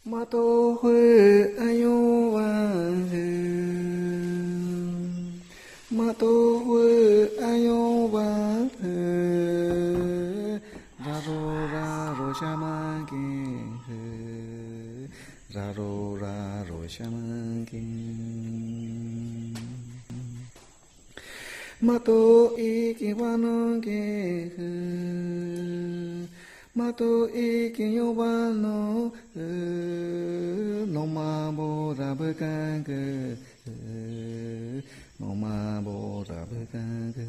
Mato hui ayo wan he, mato hui ayo wan he, raro shaman he, raro shaman mato iki wanon he. Mato iki yobano no mabora bekanga no mabora bekanga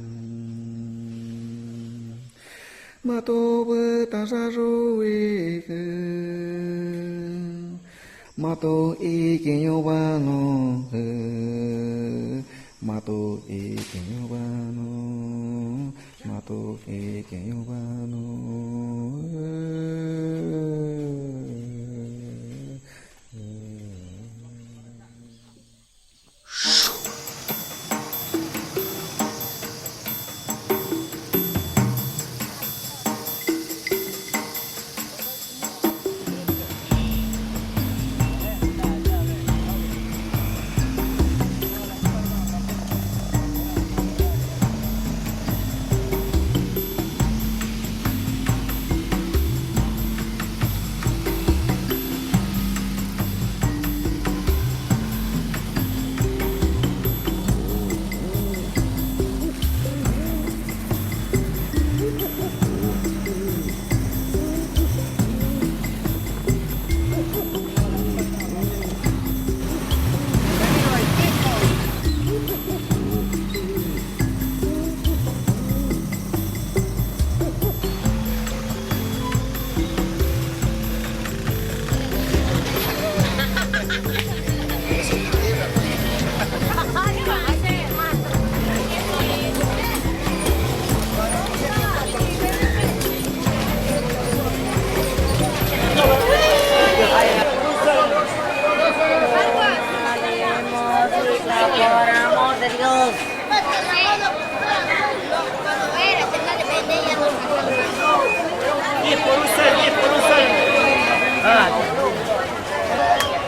mato betasaruwi mato iki yobano mato iki yobano mato iki yobano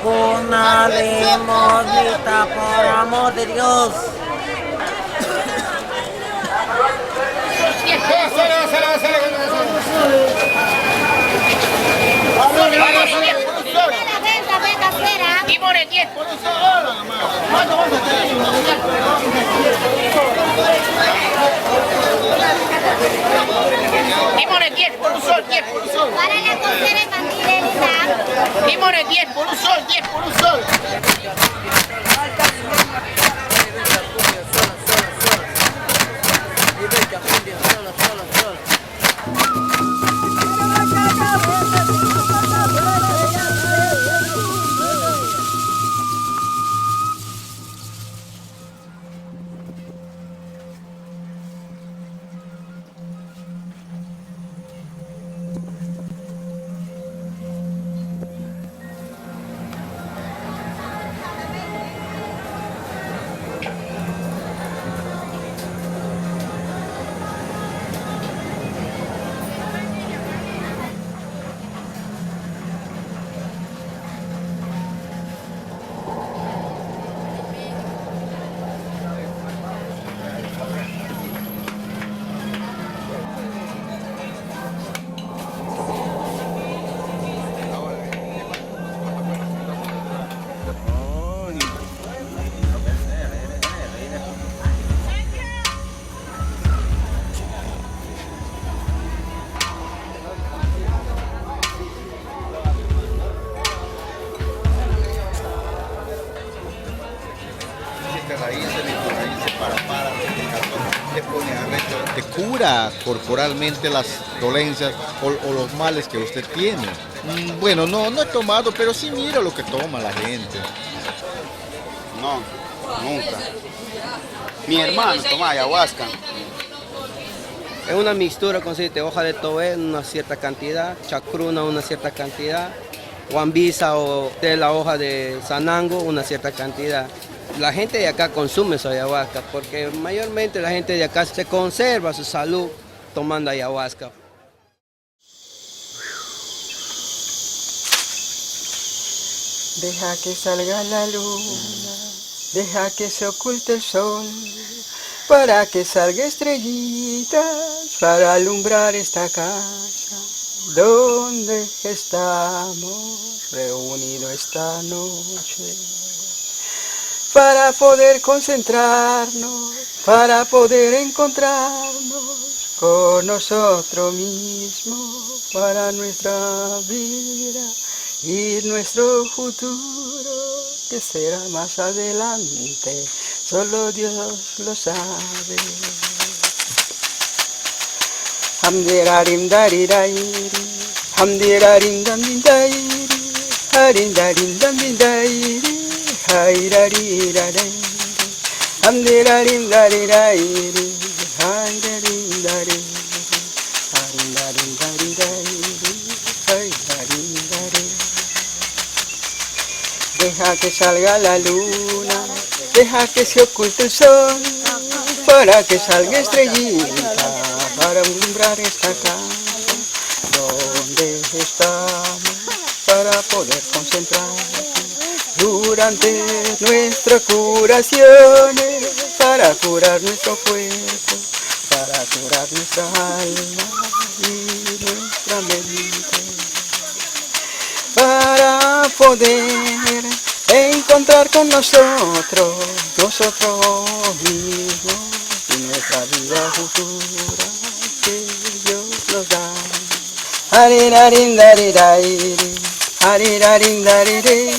Una limosnita, por amor de Dios. Dimone 10 por un solo. ¿Cuánto vas a tener? Dimone 10 por un sol, 10 por un sol. Para la cocina infantil, Dimone 10 por un sol, 10 por un sol. Te cura corporalmente las dolencias o los males que usted tiene. Bueno, no he tomado, pero sí mira lo que toma la gente. No, nunca. Mi hermano toma ayahuasca. Es una mixtura, consiste hoja de toé en una cierta cantidad, chacruna una cierta cantidad, guambisa o de la hoja de sanango una cierta cantidad. La gente de acá consume su ayahuasca porque mayormente la gente de acá se conserva su salud tomando ayahuasca. Deja que salga la luna, deja que se oculte el sol, para que salga estrellitas, para alumbrar esta casa, donde estamos reunidos esta noche. Para poder concentrarnos, para poder encontrarnos con nosotros mismos, para nuestra vida y nuestro futuro, que será más adelante, solo Dios lo sabe. Hamdirarim darirairi, hamdirarim damdirairi, harindarim damdirairi, hairarirairi, hamdirarim darirairi, hairarim darirairi, harindarim darirairi, hairarim darirairi. Deja que salga la luna, deja que se oculte el sol, para que salga estrellita, para alumbrar esta casa, donde estamos, para poder concentrarnos durante nuestras curaciones, para curar nuestro cuerpo, para curar nuestra alma y nuestra mente, para poder encontrar con nosotros mismos y nuestra vida futura que Dios nos da. Harirarim darirairi, harirarim darirairi,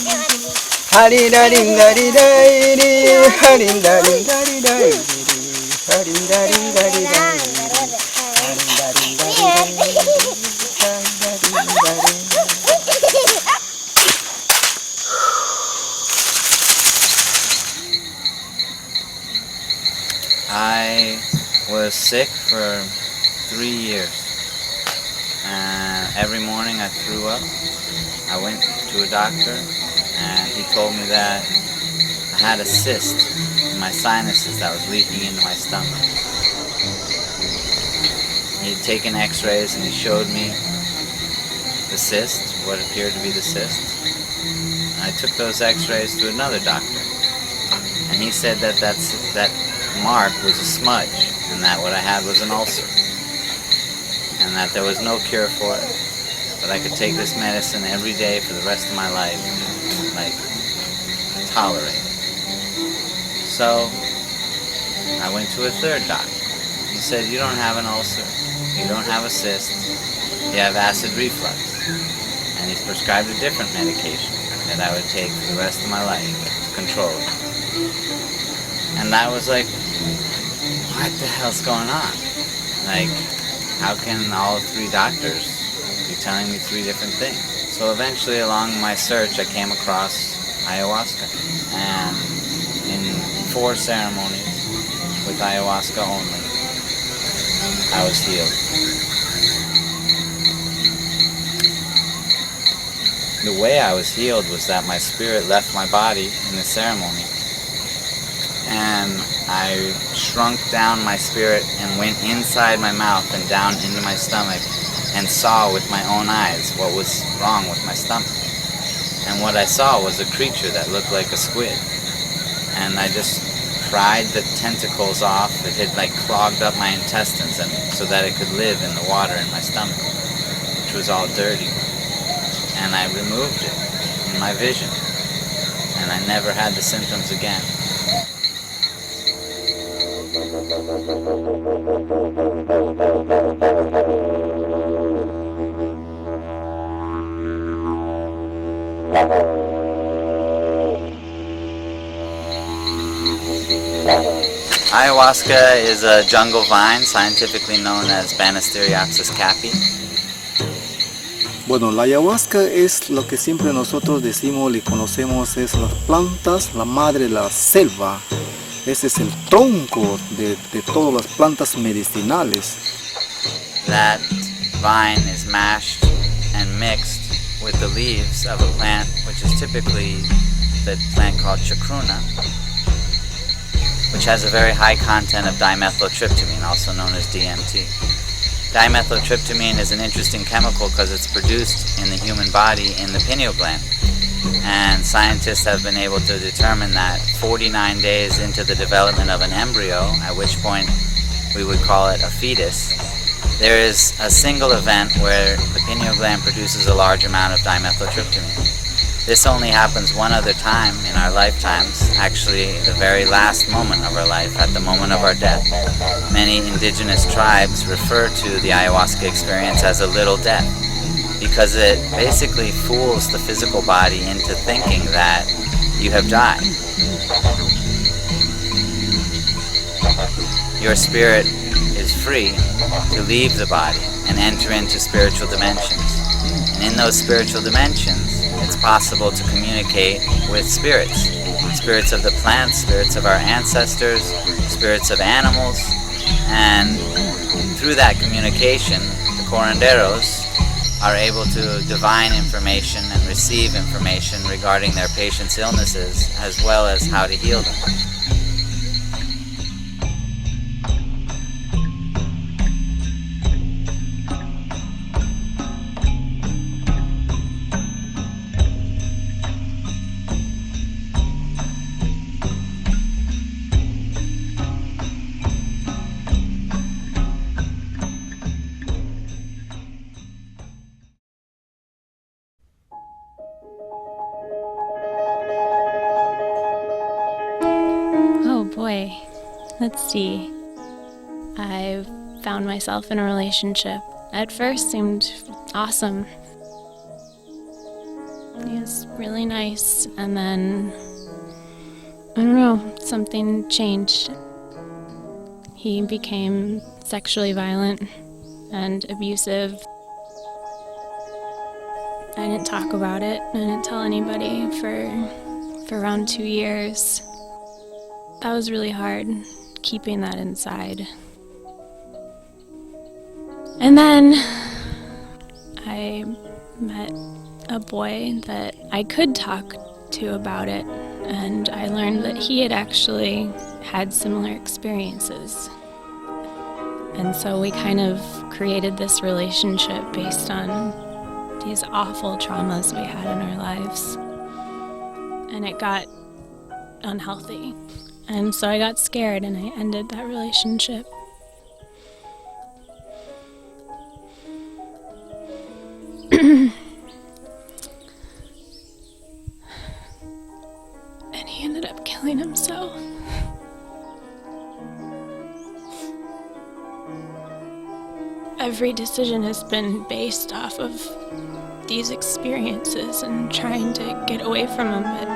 harirarim darirairi, harim darim darirairi, harim darim darirairi, harim darim darirairi, harim darim darirairi. I was sick for 3 years. Every morning I threw up. I went to a doctor and he told me that I had a cyst in my sinuses that was leaking into my stomach. He'd taken x-rays and he showed me the cyst, what appeared to be the cyst. And I took those x-rays to another doctor and he said that that mark was a smudge and that what I had was an ulcer and that there was no cure for it, but I could take this medicine every day for the rest of my life, like tolerate it. So I went to a third doctor. He said, you don't have an ulcer, you don't have a cyst, you have acid reflux, and he's prescribed a different medication that I would take for the rest of my life to control it. And I was like, what the hell's going on? Like, how can all 3 doctors be telling me 3 different things? So eventually along my search I came across ayahuasca, and in 4 ceremonies with ayahuasca only, I was healed. The way I was healed was that my spirit left my body in the ceremony, and I shrunk down my spirit and went inside my mouth and down into my stomach and saw with my own eyes what was wrong with my stomach. And what I saw was a creature that looked like a squid. And I just pried the tentacles off. It had like clogged up my intestines and so that it could live in the water in my stomach, which was all dirty. And I removed it in my vision. And I never had the symptoms again. Ayahuasca is a jungle vine, scientifically known as Banisteriopsis capi. Bueno, la ayahuasca es lo que siempre nosotros decimos y conocemos, es las plantas, la madre de la selva. Ese es el tronco de todas las plantas medicinales. That vine is mashed and mixed with the leaves of a plant, which is typically the plant called chacruna, which has a very high content of dimethyltryptamine, also known as DMT. Dimethyltryptamine is an interesting chemical because it's produced in the human body in the pineal gland. And scientists have been able to determine that 49 days into the development of an embryo, at which point we would call it a fetus, there is a single event where the pineal gland produces a large amount of dimethyltryptamine. This only happens one other time in our lifetimes, actually the very last moment of our life, at the moment of our death. Many indigenous tribes refer to the ayahuasca experience as a little death, because it basically fools the physical body into thinking that you have died. Your spirit is free to leave the body and enter into spiritual dimensions. And in those spiritual dimensions, it's possible to communicate with spirits. Spirits of the plants, spirits of our ancestors, spirits of animals. And through that communication, the curanderos are able to divine information and receive information regarding their patients' illnesses, as well as how to heal them. Oh boy, let's see. I found myself in a relationship. At first seemed awesome. He was really nice, and then, I don't know, something changed. He became sexually violent and abusive. I didn't talk about it. I didn't tell anybody for around 2 years. That was really hard, keeping that inside. And then I met a boy that I could talk to about it, and I learned that he had actually had similar experiences. And so we kind of created this relationship based on these awful traumas we had in our lives. And it got unhealthy. And so I got scared and I ended that relationship. And he ended up killing himself. Every decision has been based off of these experiences and trying to get away from them. But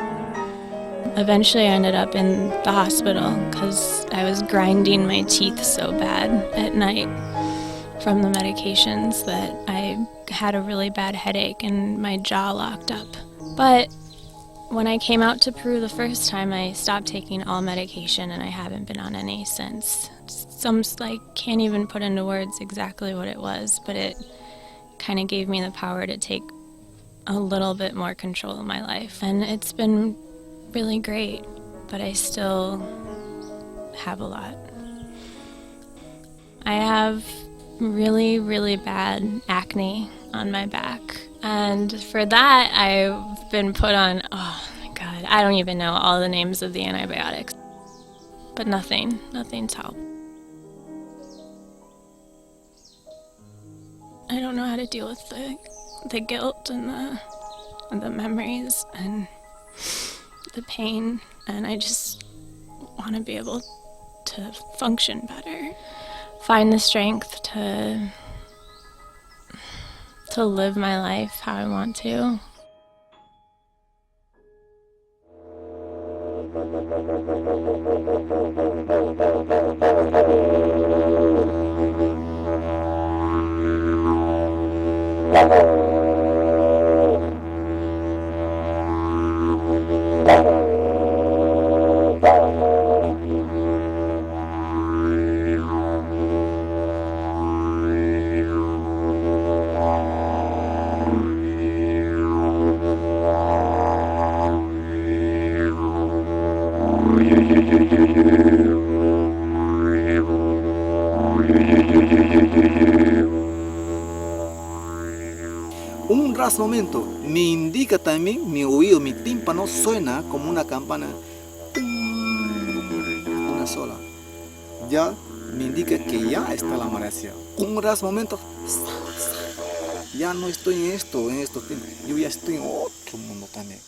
eventually I ended up in the hospital because I was grinding my teeth so bad at night from the medications that I had a really bad headache and my jaw locked up. But when I came out to Peru the first time, I stopped taking all medication and I haven't been on any since. I can't even put into words exactly what it was, but it kind of gave me the power to take a little bit more control of my life. And it's been really great, but I still have a lot. I have really, really bad acne on my back. And for that, I've been put on, oh my God, I don't even know all the names of the antibiotics. But nothing's helped. I don't know how to deal with the guilt and the memories and the pain, and I just want to be able to function better. Find the strength to live my life how I want to. ras momento me indica también, mi oído, mi tímpano suena como una campana. Una sola. Ya me indica que ya está la magia. Un ras momento, ya no estoy en esto, yo ya estoy en otro mundo también.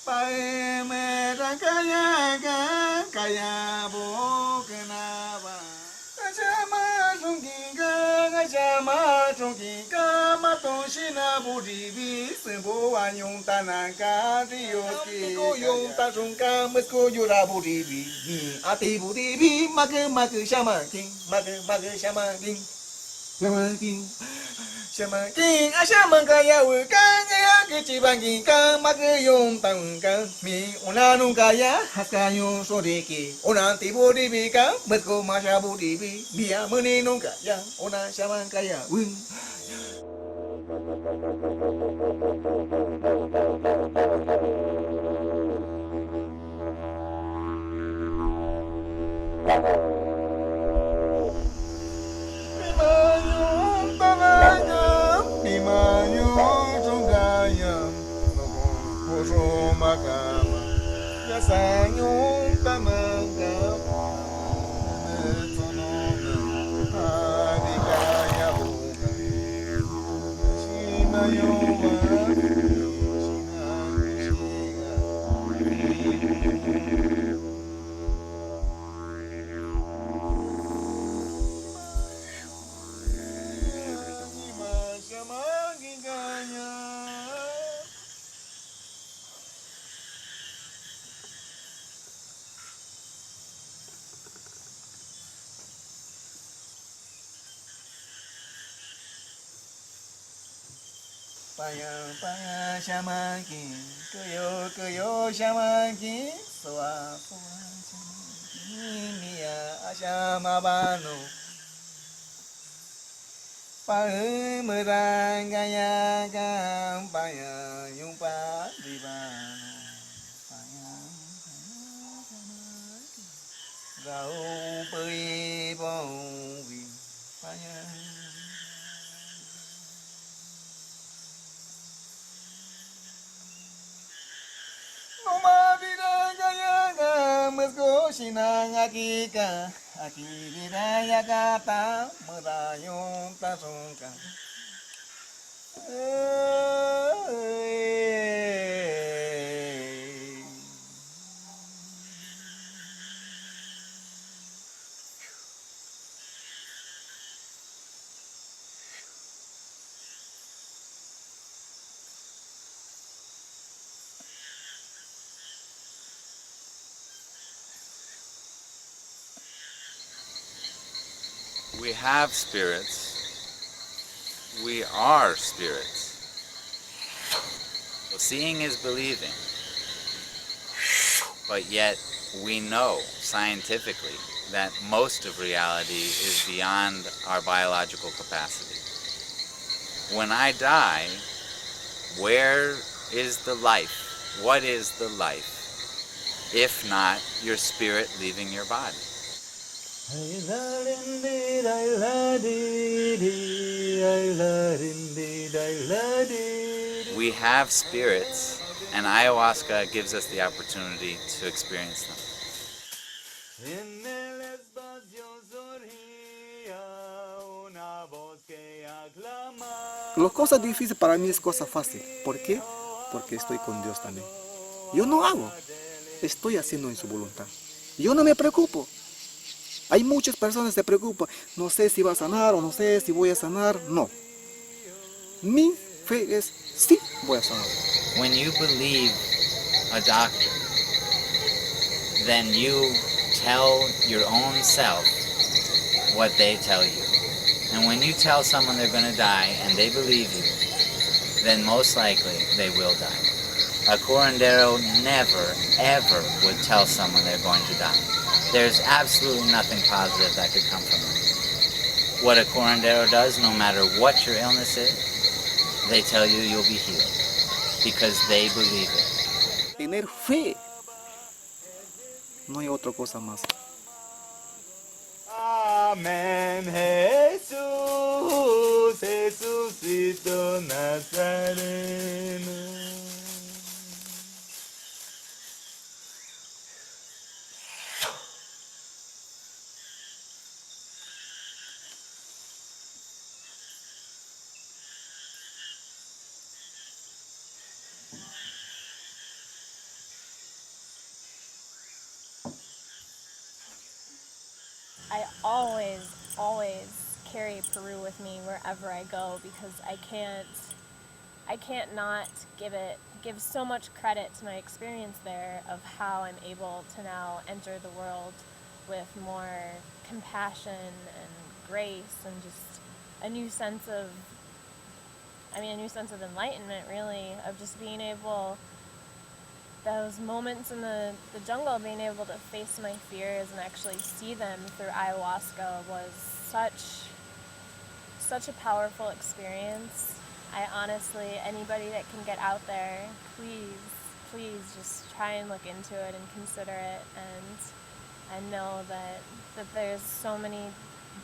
Pae me ra kaya ga kaya bo kenaba. Kachama chungi ga mato shina buribi sembo anyung tanaka rioki. Ko yung ta chungka mesko yura buribi. Ati buribi make shama king shama king. Shama king. Shama king ashama kaya kaya kichibangi ka magayong tangka mi una nunca ya hakayo soriki una tiburibi ka metko mashaburibi dia meni nunca ya una shama kaya Sayong tamaga Metononga Adikaya buka Shinayowa Paya shamaki, kuyo shamaki, soa shamaki, mia ashamabano. Paya merangaya paya yumpa ribano. Paya shamaki, rau pui bongi, paya. Sinang akika, akiraya kata, merayong tasungka. We have spirits. We are spirits. So seeing is believing. But yet we know scientifically that most of reality is beyond our biological capacity. When I die, where is the life? What is the life? If not your spirit leaving your body? We have spirits, and ayahuasca gives us the opportunity to experience them. Las cosas difíciles para mí es cosa fácil. ¿Por qué? Porque estoy con Dios también. Yo no hago, estoy haciendo en su voluntad. Yo no me preocupo. Hay muchas personas que se preocupan, no sé si va a sanar o no sé si voy a sanar. No. Mi fe es, sí voy a sanar. When you believe a doctor, then you tell your own self what they tell you. And when you tell someone they're going to die and they believe you, then most likely they will die. A curandero never, ever would tell someone they're going to die. There's absolutely nothing positive that could come from it. What a curandero does, no matter what your illness is, they tell you you'll be healed because they believe it. Tener fe. No hay otra cosa más. Amén, Jesús, Jesucristo Nazareno. I always carry Peru with me wherever I go because I can't not give so much credit to my experience there of how I'm able to now enter the world with more compassion and grace and just a new sense of enlightenment, really, of just being able, those moments in the jungle, being able to face my fears and actually see them through ayahuasca was such a powerful experience. I honestly, anybody that can get out there, please just try and look into it and consider it and know that there's so many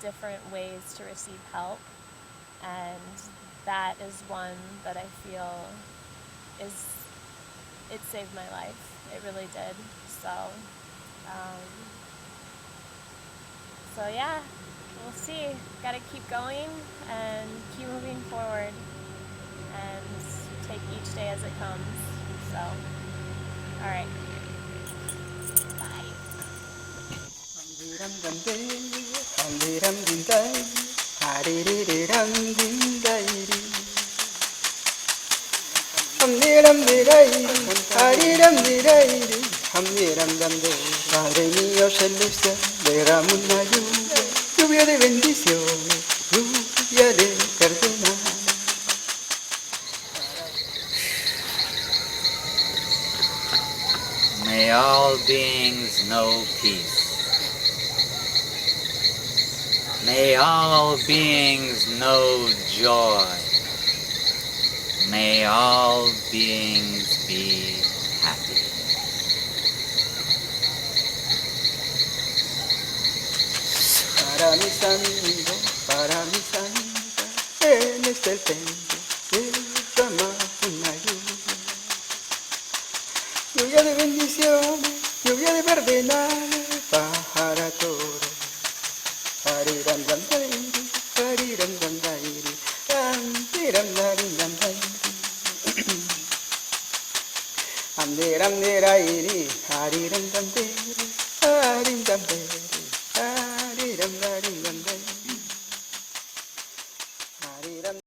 different ways to receive help, and that is one that I feel it saved my life. It really did. So yeah, we'll see. Gotta keep going and keep moving forward and take each day as it comes. So, all right. Bye. Padre mío celestial, derrama una lluvia de bendiciones, lluvia de perdonar. May all beings know peace. May all beings know joy. May all beings be happy. Para mis amigos, para mis amigas, en este templo derrama una lluvia de bendiciones, lluvia de perdonar para todos. Pariram dam dairi, pariram dam dairi, tiram darim dam dairi. Am deram derairi, hari